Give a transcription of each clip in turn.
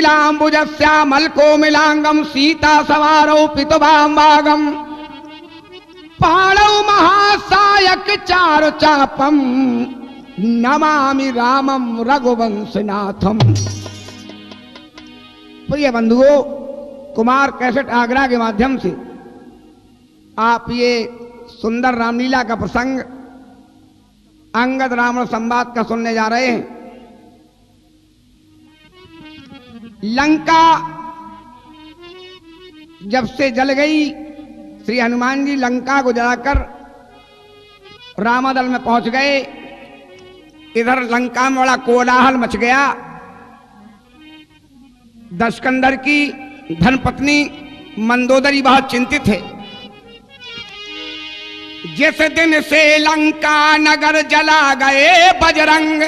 नीलाम्बुजश्यामल कोमिलांगम सीता सवारौ पितुवाम्बागम पाणौ महासायक चारु चापम नमामि रामम रघुवंशनाथम। प्रिय बंधुओं, कुमार कैसेट आगरा के माध्यम से आप ये सुंदर रामलीला का प्रसंग अंगद रावण संवाद का सुनने जा रहे हैं। लंका जब से जल गई, श्री हनुमान जी लंका को जलाकर रामादल में पहुंच गए। इधर लंका में बड़ा कोलाहल मच गया। दशकंदर की धर्मपत्नी मंदोदरी बहुत चिंतित है। जिस दिन से लंका नगर जला गए बजरंग,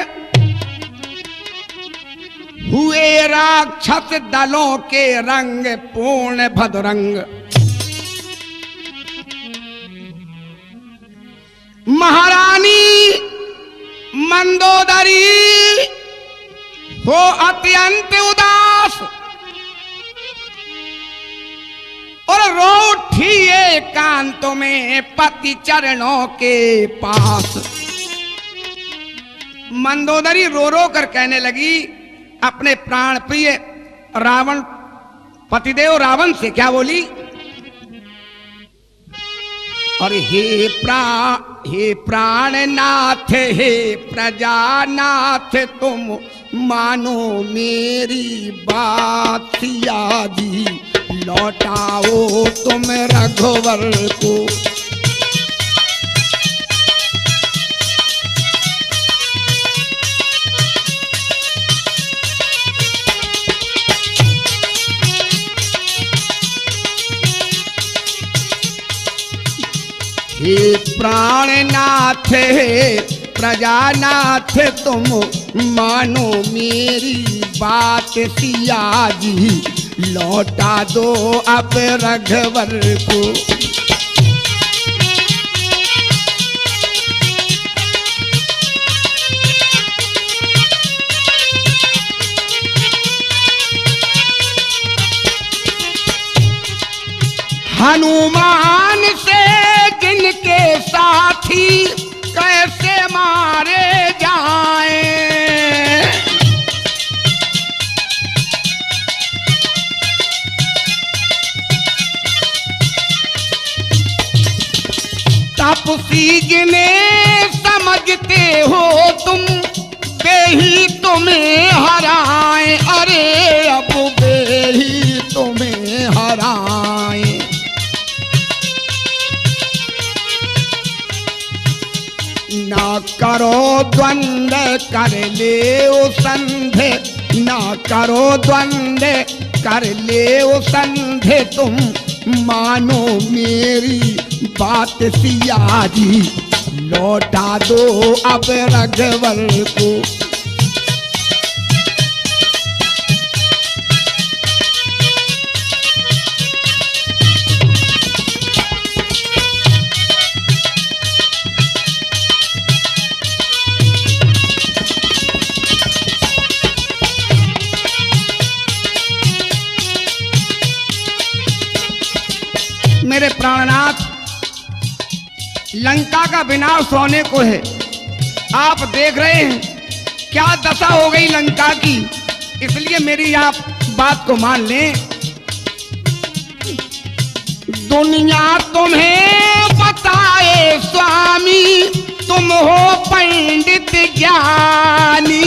हुए राक्षस दलों के रंग पूर्ण भद्रंग। महारानी मंदोदरी हो अत्यंत उदास और रो उठी एकांतों में पति चरणों के पास। मंदोदरी रो रो कर कहने लगी अपने प्राण प्रिय रावण पतिदेव रावण से। क्या बोली? और हे प्राणनाथ, हे प्रजानाथ, तुम मानो मेरी बात। सिया जी लौटाओ तुम रघुवर को। हे प्राणनाथ, हे प्रजानाथ, तुम मानो मेरी बात। सिया जी लौटा दो अब रघुवर को। हनुमान से जिनके साथी कैसे मारे जाएं, तपसी जिन्हें समझते हो तुम, वे ही तुम्हें हराएं। अरे अब वे ही तुम्हें हराएं। ना करो द्वंद कर ले संधे, ना करो द्वंद कर ले संधे, तुम मानो मेरी बात। सिया जी लौटा दो अब रघुवर को। मेरे प्राणनाथ, लंका का विनाश होने को है। आप देख रहे हैं क्या दशा हो गई लंका की। इसलिए मेरी आप बात को मान लें। दुनिया तुम्हें बताए स्वामी, तुम हो पंडित ज्ञानी।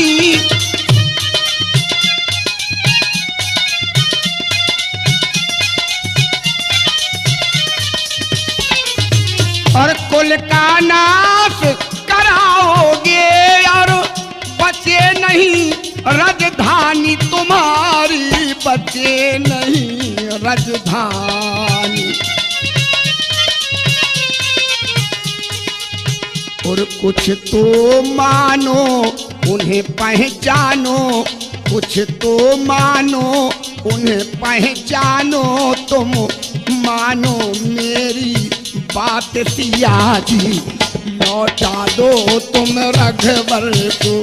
और कुल का नाश कराओगे और बचे नहीं राजधानी तुम्हारी, बचे नहीं राजधानी। और कुछ तो मानो उन्हें पहचानो, कुछ तो मानो उन्हें पहचानो, तुम मानो मेरी बात। सिया जी लौटा दो तुम रघुवर को।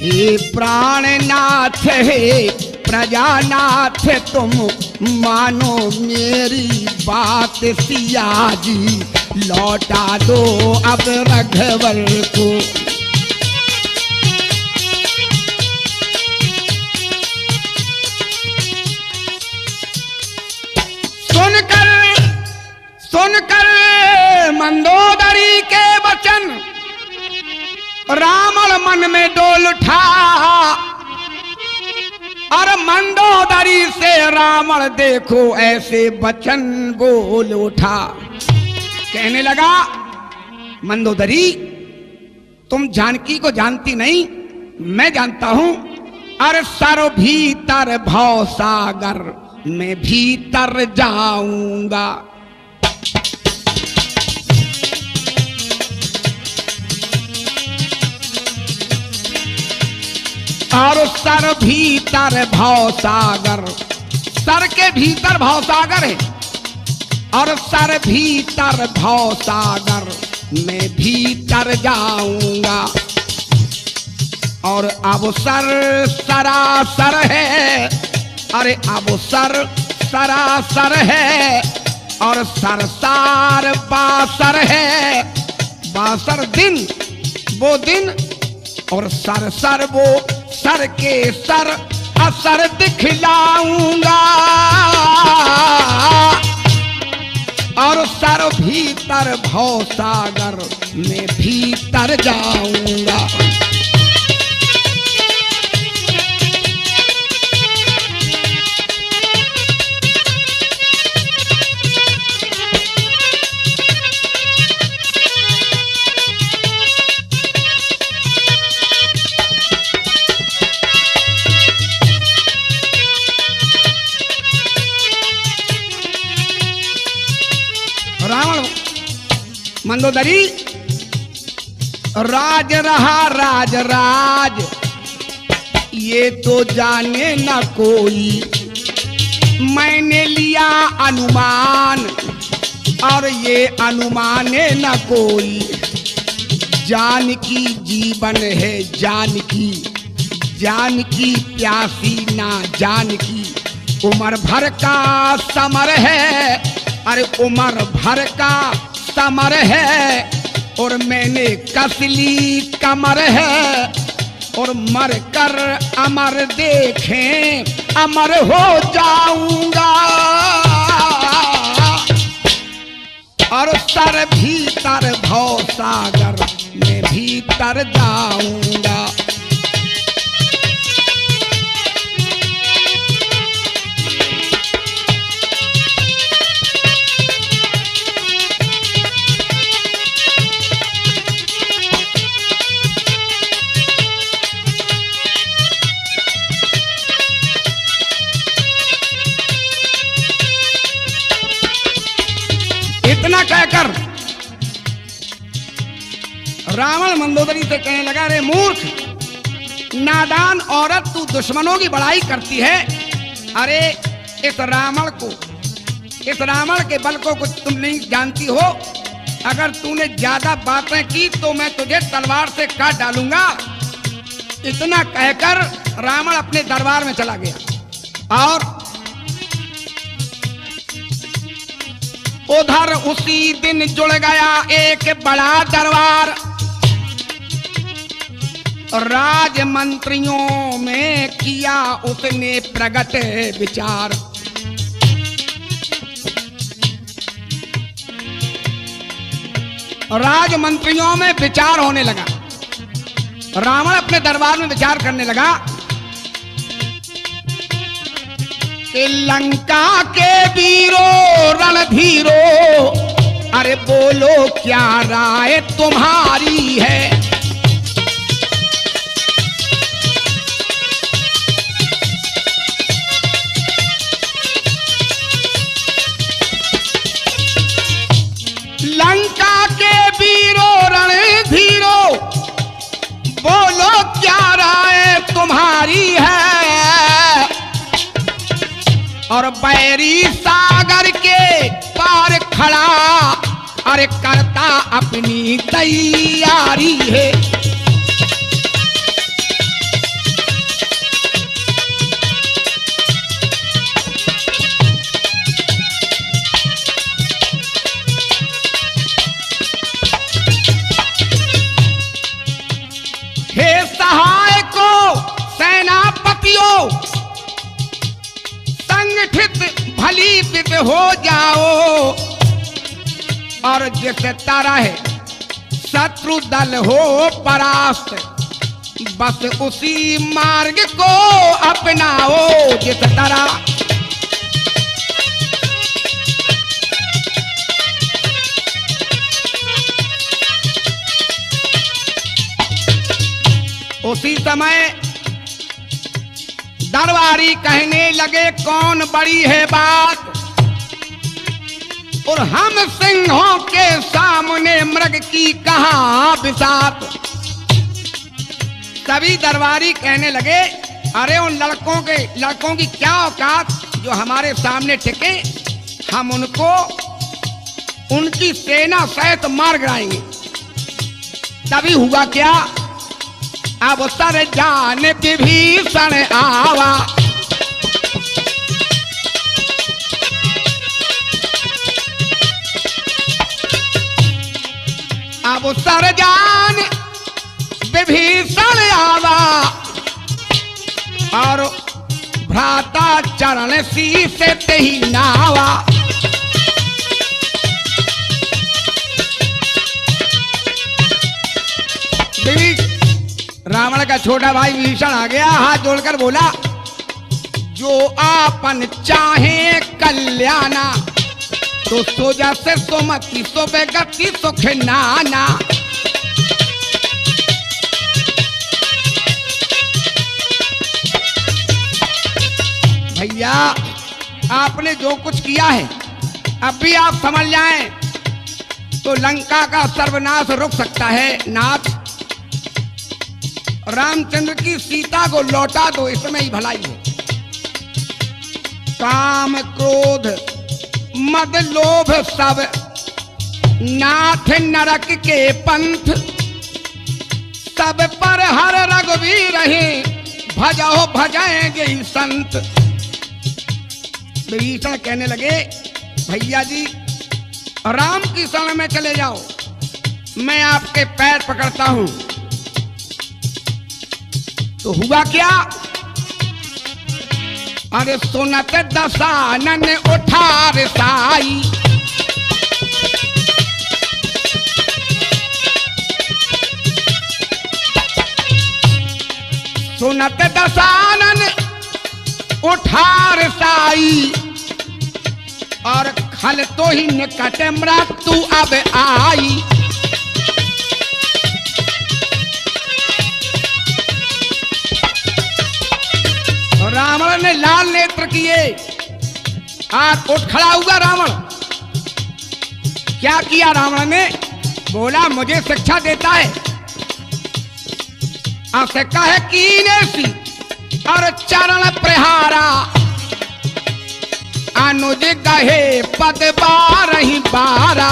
हे प्राणनाथ हे प्रजानाथ तुम मानो मेरी बात सिया जी, लौटा दो अब रघुवर को। सुनकर मंदोदरी के वचन रावण मन में डोल उठा, और मंदोदरी से रावण देखो ऐसे वचन बोल उठा। कहने लगा, मंदोदरी तुम जानकी को जानती नहीं, मैं जानता हूं। अरे सर भीतर भव सागर मैं भीतर जाऊंगा। और सर भीतर भव सागर, सर के भीतर भव सागर है, और सर भीतर भव सागर मैं भीतर जाऊंगा। और अब सर सरासर है, अरे अब सर सरासर है, और सरसार बासर है। बासर दिन वो दिन, और सरसर वो सर के सर असर दिखलाऊंगा। और सर भीतर भव सागर में भीतर जाऊंगा। रावण मंदोदरी राज रहा राज राज, ये तो जाने न कोई। मैंने लिया अनुमान, और ये अनुमाने न कोई। जानकी जीवन है जानकी, जानकी प्यासी ना जानकी। उम्र भर का समर है, अरे उम्र भर का समर है, और मैंने कसली कमर है। और मर कर अमर देखें अमर हो जाऊंगा। और सर भीतर भव सागर में भीतर जाऊंगा। इतना कहकर रावण मंदोदरी से कहने लगा, रे मूर्ख नादान औरत, तू दुश्मनों की बड़ाई करती है। अरे इस रावण के बल को कुछ तुम नहीं जानती हो। अगर तूने ज्यादा बातें की तो मैं तुझे तलवार से काट डालूंगा। इतना कहकर रावण अपने दरबार में चला गया। और उधर उसी दिन जुड़ गया एक बड़ा दरबार। राज मंत्रियों में किया उसने प्रगट विचार। राज मंत्रियों में विचार होने लगा। रावण अपने दरबार में विचार करने लगा कि लंका के वीरों रणधीरों, अरे बोलो क्या राय तुम्हारी है। लंका के वीरों रणधीरों, बोलो क्या राय तुम्हारी है। और बैरी सागर के पार खड़ा, अरे करता अपनी तैयारी है। संगठित भली विद हो जाओ, और जिस तरह शत्रु दल हो परास्त, बस उसी मार्ग को अपनाओ। जिस तरह उसी समय दरबारी कहने लगे, कौन बड़ी है बात, और हम सिंहों के सामने मृग की कहा बिसात। सभी दरबारी कहने लगे, अरे उन लड़कों की क्या औकात जो हमारे सामने टिके, हम उनको उनकी सेना सहित मार गिराएंगे। तभी हुआ क्या, अब सर जान विभीषण आवा, अब सर जान विभीषण आवा, और भ्राता चरण शीस तेहि नावा। रावण का छोटा भाई विभीषण आ गया, हाथ जोड़कर बोला, जो आपन चाहे कल्याणा, तो सो जैसे सोमति सो बेगति सुख नाना। भैया आपने जो कुछ किया है, अब भी आप समझ जाएं तो लंका का सर्वनाश रुक सकता है। नाथ, रामचंद्र की सीता को लौटा दो, इसमें ही भलाई है। काम क्रोध मद लोभ सब नाथ नरक के पंथ, सब पर हर रघुवीर रहे, भजो भजाएंगे संत। विभीषण कहने लगे, भैया जी राम की शरण में चले जाओ, मैं आपके पैर पकड़ता हूं। तो हुआ क्या, अरे सुनत दशानन उठार साई, सुनत दशानन उठार साई, और खल तो ही निकट मृत्यु अब आई। रावण ने लाल नेत्र किए, आज उठ खड़ा हुआ रावण। क्या किया रावण ने, बोला मुझे शिक्षा देता है, शिक्षा है कीने सी और चरण प्रहारा, अनुज गहे पद बारहि बारा।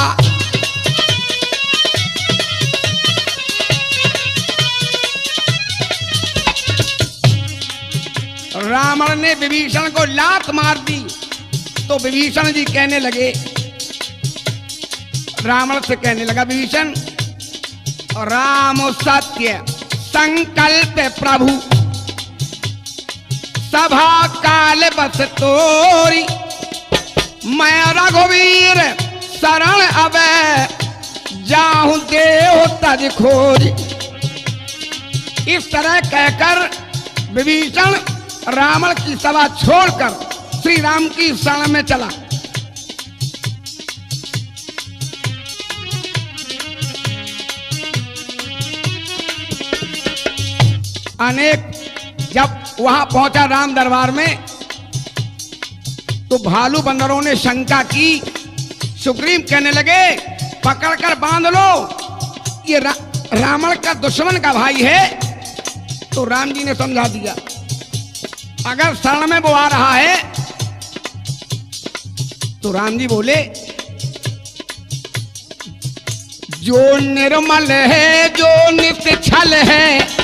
रावण ने विभीषण को लात मार दी, तो विभीषण जी कहने लगे, रावण से कहने लगा विभीषण, राम सत्य संकल्प प्रभु, सभा काल बस तोरी, मैं रघुवीर शरण अबै, जाहु देव तज खोरी। इस तरह कहकर विभीषण रावण की सभा छोड़कर श्री राम की शरण में चला। अनेक जब वहां पहुंचा राम दरबार में, तो भालू बंदरों ने शंका की। सुग्रीव कहने लगे, पकड़कर बांध लो, ये रावण का दुश्मन का भाई है। तो राम जी ने समझा दिया, अगर शरण में वो आ रहा है, तो राम जी बोले, जो निर्मल है जो निश्चल है,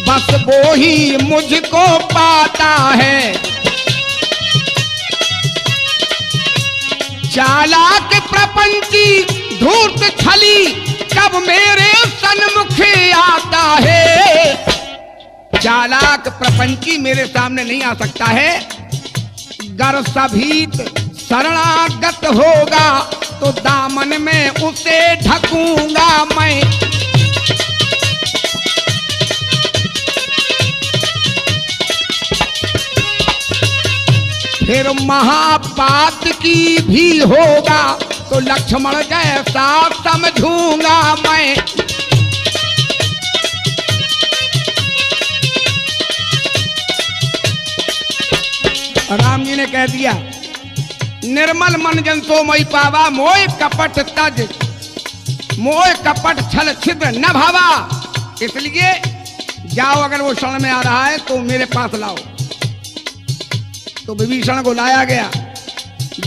बस वो ही मुझको पाता है। चालाक प्रपंची धूर्त छली कब मेरे सन्मुख आता है। चालाक प्रपंची मेरे सामने नहीं आ सकता है। गर सभीत शरणागत होगा तो दामन में उसे ढकूंगा मैं। फिर महापात की भी होगा तो लक्ष्मण जैसा समझूंगा मैं। राम जी ने कह दिया, निर्मल मन जन सो मई पावा, मोह कपट तज, मोह कपट छल छिद्र न भावा। इसलिए जाओ, अगर वो शरण में आ रहा है तो मेरे पास लाओ। तो विभीषण को लाया गया।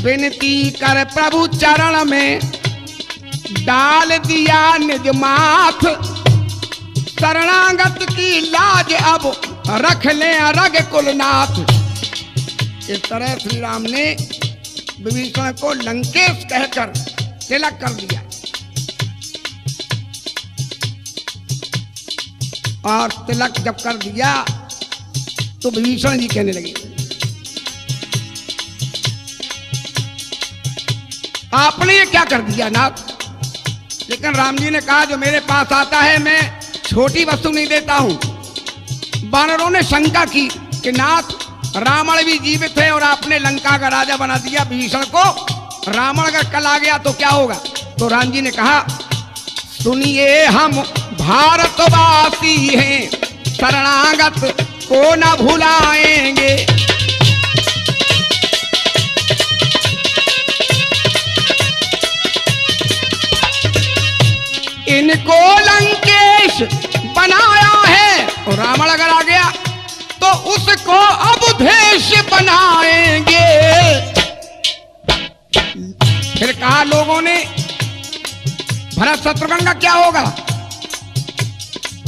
विनती कर प्रभु चरण में डाल दिया निज माथ, शरणागत की लाज अब रख ले अरग कुलनाथ। इस तरह श्री राम ने विभीषण को लंकेश कहकर तिलक कर दिया। और तिलक जब कर दिया तो विभीषण जी कहने लगे, आपने ये क्या कर दिया नाथ। लेकिन राम जी ने कहा, जो मेरे पास आता है मैं छोटी वस्तु नहीं देता हूं। वानरों ने शंका की कि नाथ, रावण भी जीवित है और आपने लंका का राजा बना दिया विभीषण को, रावण अगर कल आ गया तो क्या होगा। तो राम जी ने कहा, सुनिए हम भारतवासी हैं, शरणागत को न भुलाएंगे। इनको लंकेश बनाया है और रावण अगर आ गया तो उसको अवधेश बनाएंगे। फिर कहा लोगों ने, भरत शत्रुघ्न का क्या होगा।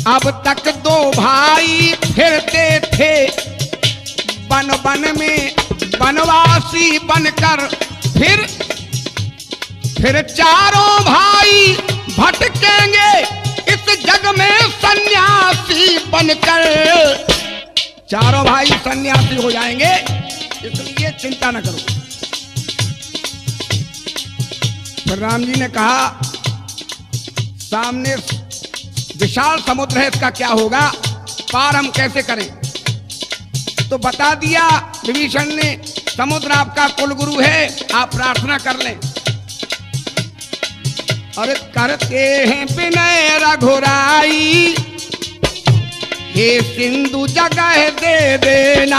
अब तक दो भाई फिरते थे वन वन में वनवासी बनकर, फिर चारों भाई भटकेंगे इस जग में सन्यासी बनकर। चारों भाई सन्यासी हो जाएंगे, इसलिए चिंता न करो। फिर राम जी ने कहा, सामने विशाल समुद्र है, इसका क्या होगा, पार हम कैसे करें। तो बता दिया विभीषण ने, समुद्र आपका कुलगुरु है, आप प्रार्थना कर लें। और करते हैं विनय रघुराई, हे सिंधु जगह दे देना।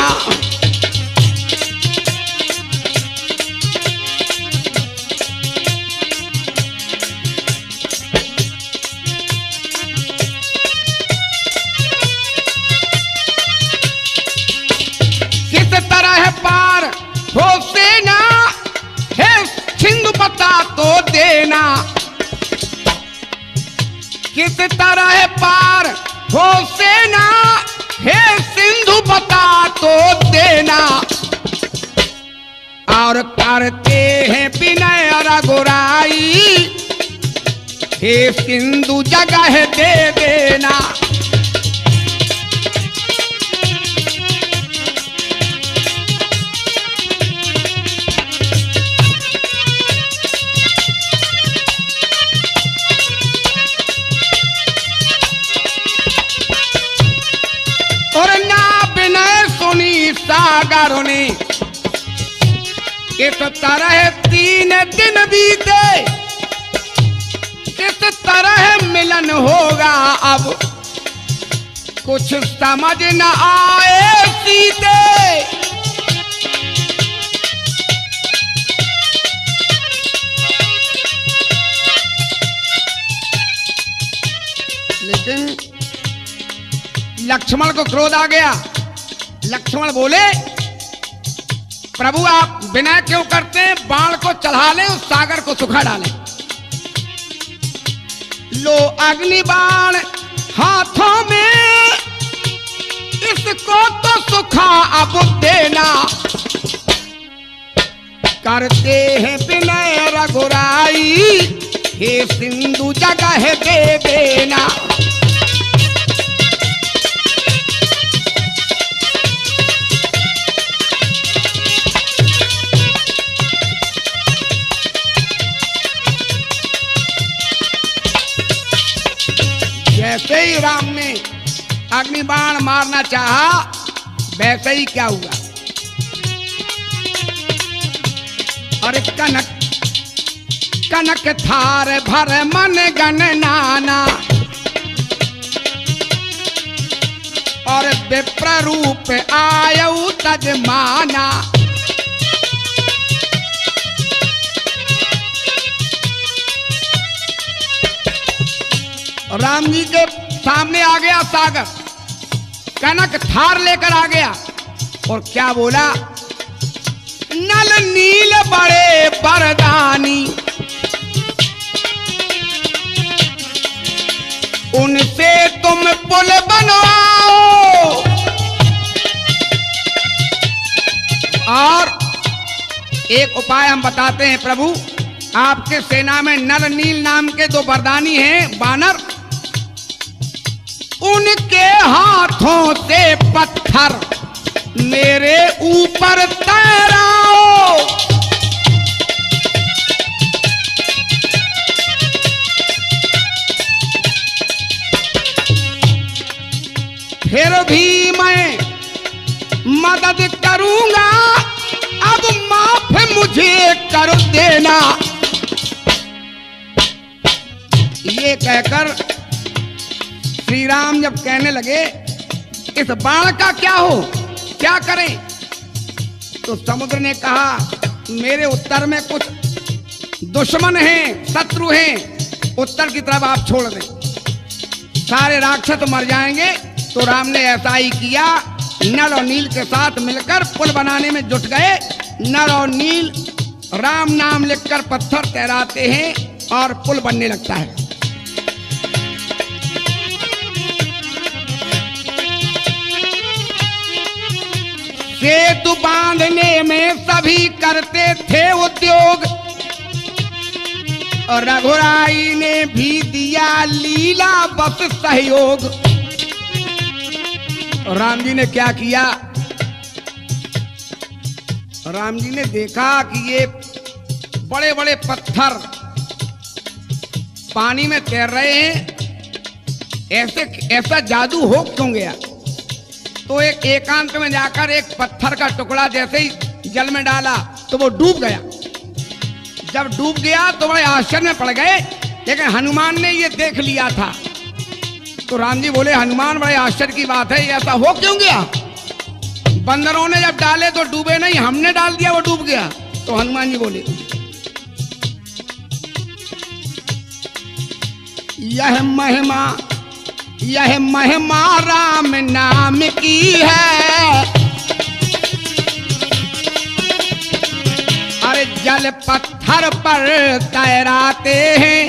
किस तरह पार हो सेना, हे सिंधु बता तो देना। किस तरह पार हो सेना, हे सिंधु बता तो देना। और करते हैं विनय रघुराई, हे सिंधु जगह दे देना। सागरों ने इस तरह 3 दिन बीते, किस तरह मिलन होगा अब कुछ समझ न आए सीते। लेकिन लक्ष्मण को क्रोध आ गया। लक्ष्मण बोले, प्रभु आप विनय क्यों करते हैं, बाण को चढ़ा लें, उस सागर को सुखा डालें। लो अग्नि बाण हाथों में, इसको तो सुखा अब देना। करते हैं विनय रघुराई, हे सिंधु जगह दे देना। जैसे ही राम ने अग्निबाण मारना चाहा, वैसे ही क्या हुआ, अरे कनक कनक थार भर मन गण नाना, और विप्र रूप आयु तजमाना। राम जी के सामने आ गया सागर, कनक थार लेकर आ गया और क्या बोला, नल नील बड़े बरदानी, उनसे तुम पुल बनवाओ, और एक उपाय हम बताते हैं प्रभु, आपके सेना में नल नील नाम के दो बरदानी हैं बानर, उनके हाथों से पत्थर मेरे ऊपर तैराओ। फिर भी मैं मदद करूंगा, अब माफ मुझे कर देना। ये कहकर श्री राम जब कहने लगे इस बाण का क्या हो, क्या करें, तो समुद्र ने कहा मेरे उत्तर में कुछ दुश्मन हैं, शत्रु हैं, उत्तर की तरफ आप छोड़ दें, सारे राक्षस मर जाएंगे। तो राम ने ऐसा ही किया, नल और नील के साथ मिलकर पुल बनाने में जुट गए। नल और नील राम नाम लिखकर पत्थर तैराते हैं और पुल बनने लगता है। सेतु बांधने में सभी करते थे उद्योग, और रघुराई ने भी दिया लीला बस सहयोग। राम जी ने क्या किया, राम जी ने देखा कि ये बड़े बड़े पत्थर पानी में तैर रहे हैं, ऐसा जादू हो क्यों गया। तो एक एकांत में जाकर एक पत्थर का टुकड़ा जैसे ही जल में डाला तो वो डूब गया। जब डूब गया तो बड़े आश्चर्य में पड़ गए, लेकिन हनुमान ने ये देख लिया था। तो राम जी बोले हनुमान बड़े आश्चर्य की बात है, ऐसा हो क्यों गया, बंदरों ने जब डाले तो डूबे नहीं, हमने डाल दिया वो डूब गया। तो हनुमान जी बोले यह महिमा राम नाम की है, अरे जल पत्थर पर तैराते हैं,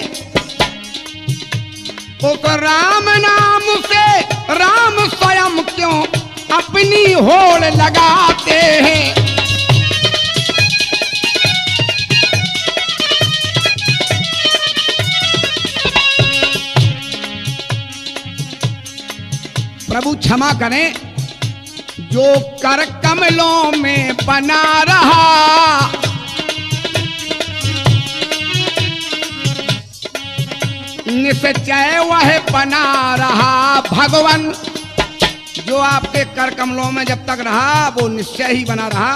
उस राम नाम से राम स्वयं क्यों अपनी होड़ लगाते हैं। प्रभु क्षमा करें, जो कर कमलों में बना रहा, निश्चय वह बना रहा भगवान। जो आपके कर कमलों में जब तक रहा वो निश्चय ही बना रहा,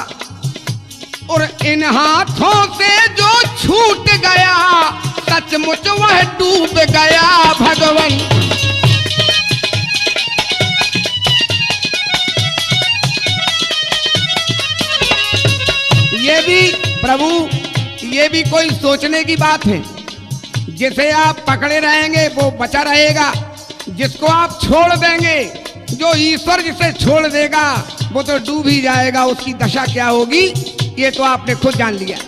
और इन हाथों से जो छूट गया सचमुच वह डूब गया भगवान। ये भी प्रभु, ये भी कोई सोचने की बात है, जिसे आप पकड़े रहेंगे वो बचा रहेगा, जिसको आप छोड़ देंगे, जो ईश्वर जिसे छोड़ देगा वो तो डूब ही जाएगा, उसकी दशा क्या होगी ये तो आपने खुद जान लिया।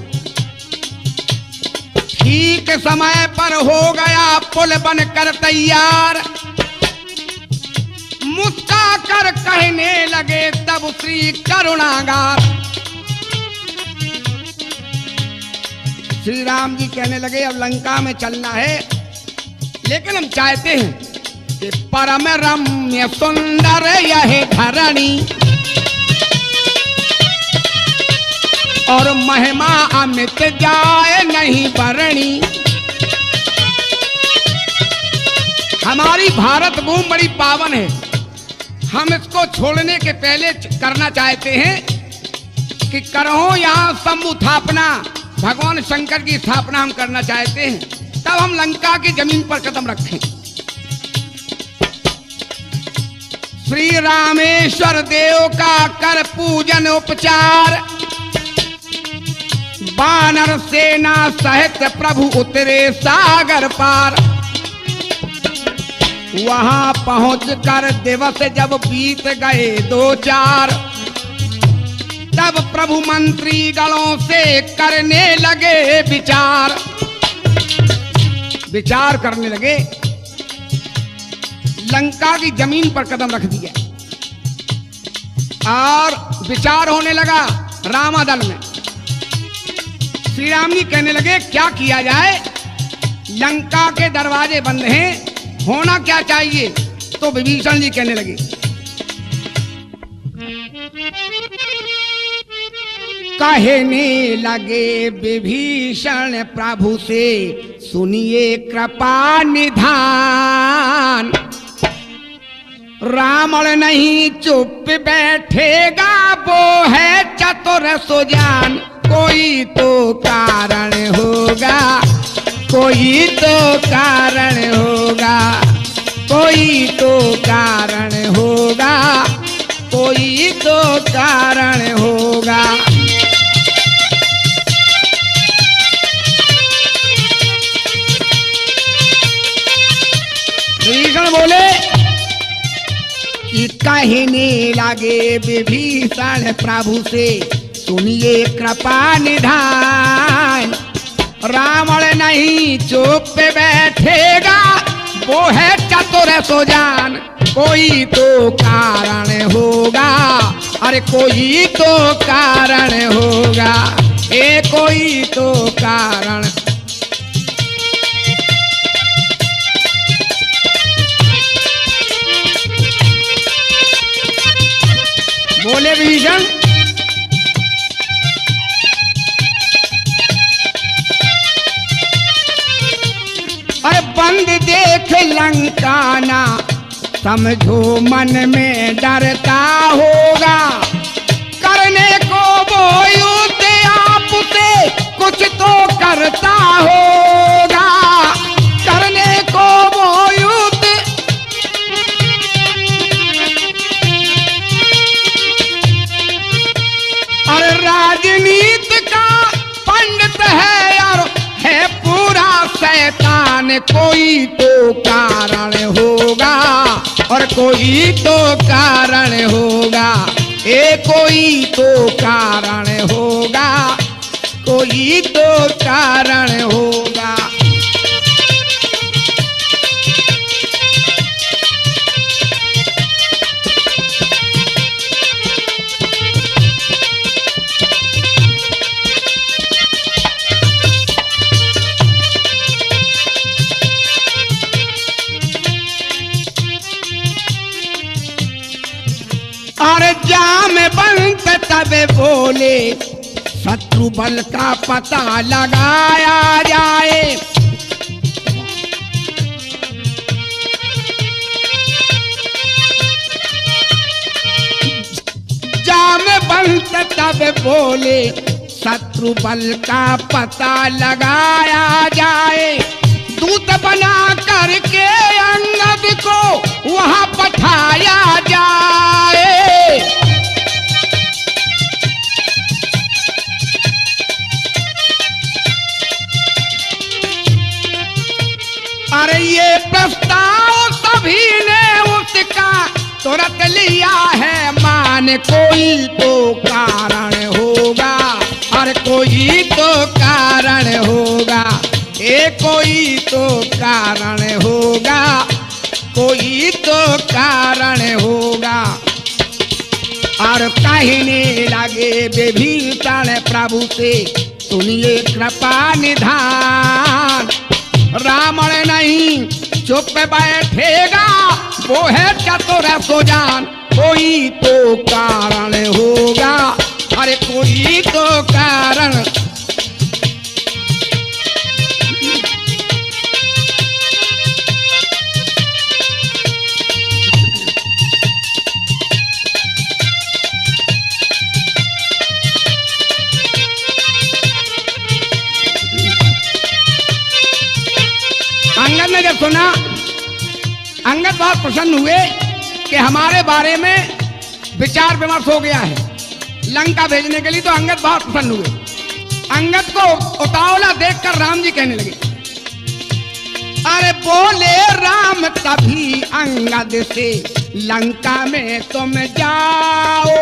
ठीक समय पर हो गया पुल बनकर तैयार, मुस्का कर कहने लगे तब श्री करुणागार। श्री राम जी कहने लगे अब लंका में चलना है, लेकिन हम चाहते हैं कि परम रम्य सुंदर यह धरणी, और महिमा अमित जाए नहीं बरणी। हमारी भारत भूमि बड़ी पावन है, हम इसको छोड़ने के पहले करना चाहते हैं कि करहो यहाँ शंभु स्थापना, भगवान शंकर की स्थापना हम करना चाहते हैं, तब हम लंका की जमीन पर कदम रखें। श्री रामेश्वर देव का कर पूजन उपचार, वानर सेना सहित प्रभु उतरे सागर पार। वहां पहुंचकर दिवस जब बीत गए 2-4, तब प्रभु मंत्री गणों से करने लगे विचार। विचार करने लगे, लंका की जमीन पर कदम रख दिया और विचार होने लगा रामादल में। श्री राम जी कहने लगे क्या किया जाए, लंका के दरवाजे बंद हैं, होना क्या चाहिए। तो विभीषण जी कहने लगे, कहने लगे विभीषण प्रभु से सुनिए कृपा निधान। रावण नहीं चुप बैठेगा, वो है चतुर सुजान। कोई तो कारण होगा, कोई तो कारण होगा, कोई तो कारण होगा, कोई तो कारण होगा। विभीषण बोले कि कहने लगे विभीषण प्रभु से सुनिए कृपा निधान। रावण नहीं चुप बैठेगा, वो है चतुर सुजान। कोई तो कारण होगा, अरे कोई तो कारण होगा, ए कोई तो कारण। बोले विभीषण, अरे बंद देख लंका ना, समझो मन में डरता होगा। करने को वो युद्ध आपसे कुछ तो करता होगा, करने को वो युद्ध। अरे राजनीति का पंडित है और है पूरा शैतान। कोई तो कारण होगा और कोई तो कारण होगा, ए कोई तो कारण होगा, कोई तो कारण होगा। और जाम बंत तब बोले शत्रु बल का पता लगाया जाए। जाम बंत तब बोले शत्रु बल का पता लगाया जाए। दूत बना करके अंगद को वहां पठाया जाए। अरे ये प्रस्ताव सभी ने उसका तुरंत लिया है मान। कोई तो कारण होगा, अरे कोई तो कारण होगा, ए कोई तो कारण होगा, कोई तो कारण होगा। और कहने लगे विभीषण प्रभु से सुनिए कृपा निधान। रावण नहीं चुप बैठेगा, वो है चतुर सुजान। कोई तो कारण होगा, अरे कोई तो कारण। ने जब सुना, अंगद बहुत प्रसन्न हुए कि हमारे बारे में विचार विमर्श हो गया है लंका भेजने के लिए। तो अंगद बहुत प्रसन्न हुए। अंगद को उतावला देखकर राम जी कहने लगे, अरे बोले राम तभी अंगद से, लंका में तुम जाओ